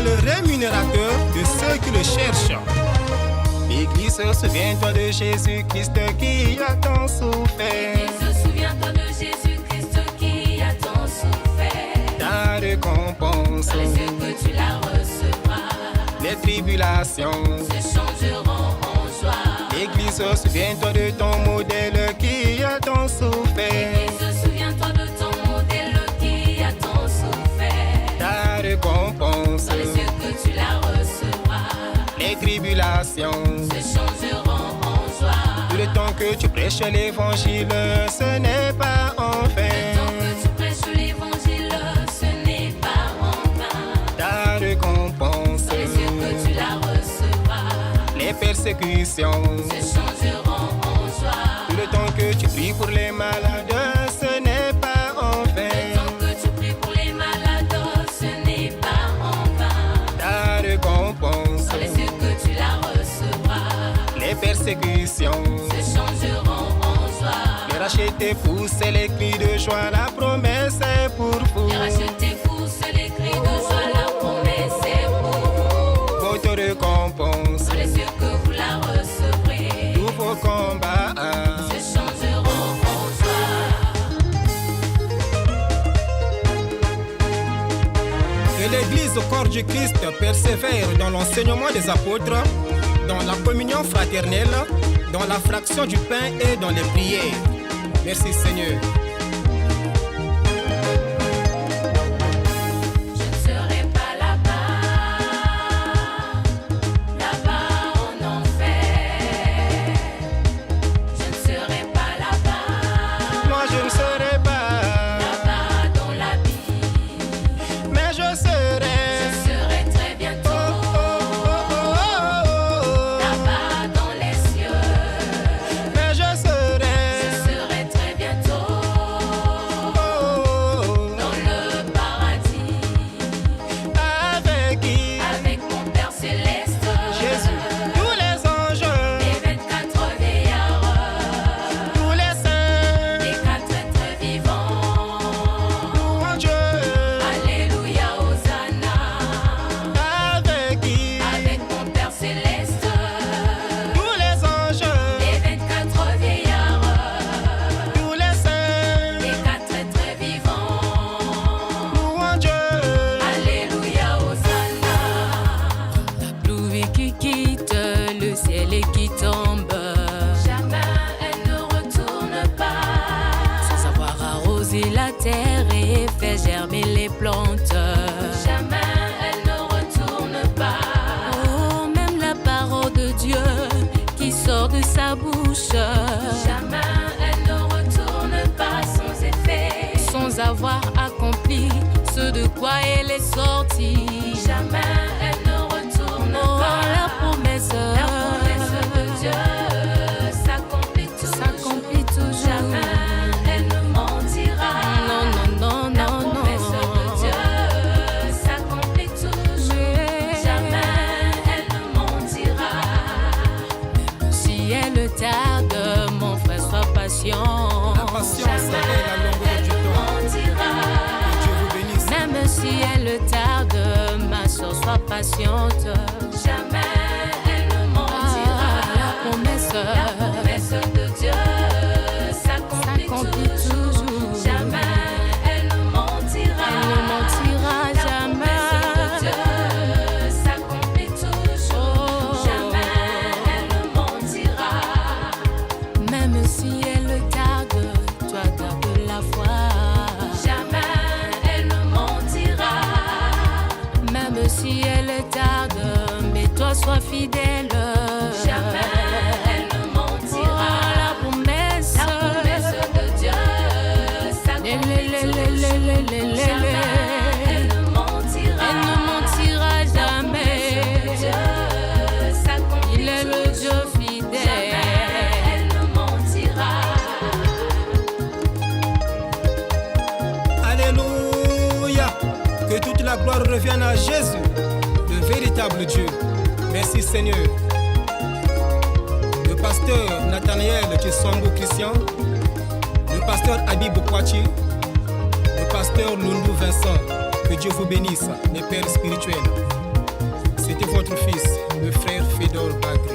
le rémunérateur de ceux qui le cherchent. L'Église, souviens-toi de Jésus-Christ qui a tant souffert. L'Église, souviens-toi de Jésus-Christ qui a tant souffert. Ta récompense, dans les cieux que tu la recevras. Les tribulations se changeront en joie. L'Église, souviens-toi de ton modèle qui a tant souffert. L'Église, souviens-toi de ton modèle qui a tant souffert. Ta récompense, dans les cieux que tu la recevras. Les tribulations se changeront en joie. Tout le temps que tu prêches l'évangile, ce n'est pas en vain. Le temps que tu prêches l'évangile, ce n'est pas en vain. Ta récompense, dans les cieux que tu la recevras. Les persécutions se changeront en joie. Tout le temps que tu pries pour les malades, ce n'est pas en vain. Le temps que tu pries pour les malades, ce n'est pas en vain. Ta récompense, dans les cieux que tu la recevras. Les persécutions se changeront en joie. Les rachetés poussent les cris de joie, la promesse est pour vous. Les rachetés poussent les cris de joie, la promesse est pour vous. Votre récompense, dans les cieux que vous la recevrez. Tous vos combats se changeront en joie. Que l'Église au corps du Christ persévère dans l'enseignement des apôtres, dans la communion fraternelle, dans la fraction du pain et dans les prières. Merci Seigneur. Je ne serai pas là-bas, là-bas en enfer. Je ne serai pas là-bas. Moi je ne serai pas là-bas dans la vie. Mais je serai très bientôt là-bas dans les cieux. Mais je serai très bientôt dans le paradis. Avec qui? Avec mon Père Céleste. Jésus. Tous les anges, les 24 vieillards, tous les saints, les 4 êtres vivants. louons Dieu. Alléluia, Hosanna. Avec qui? Avec mon Père Céleste. Tous les anges, les 24 vieillards, tous les saints, les 4 êtres vivants. louons Dieu. Alléluia, Hosanna. La pluie qui quitte le ciel et qui tombe, Jamais elle ne retourne pas. sans avoir arrosé la terre et fait germer les plantes. Jamais elle ne retourne pas. Oh, même la parole de Dieu qui sort de sa bouche, Jamais elle ne retourne pas sans effet. sans avoir accompli ce de quoi elle est sortie. Jamais elle ne retourne Oh, pas. la promesse de Dieu s'accomplit toujours. Jamais elle ne mentira. Non, non, non, La non, promesse de Dieu s'accomplit toujours. Jamais elle ne mentira. Si elle tarde, mon frère, sois patient. La patience est la longueur du temps. Que Dieu vous bénisse. Même si elle tarde, ma soeur, sois patiente. Jamais elle ne mentira. La promesse de Dieu s'accomplit toujours. Jamais elle ne mentira. elle ne mentira La jamais. promesse de Dieu s'accomplit toujours. Jamais elle ne mentira. Même si elle tarde, toi garde la foi. Jamais elle ne mentira. Même si elle tarde, mais toi sois fidèle. Jamais elle ne mentira. La promesse de Dieu s'accomplit toujours. Jamais elle ne mentira. Elle ne mentira jamais. Dieu s'accomplit Il est le Dieu fidèle. Jamais elle ne mentira. Alléluia. Que toute la gloire revienne à Jésus, le véritable Dieu. Merci Seigneur. Le pasteur Nathaniel Tchesombo Christian, le pasteur Habib Poitier, le pasteur Lundu Vincent. Que Dieu vous bénisse, les pères spirituels. C'était votre fils, le frère Fédor Bag.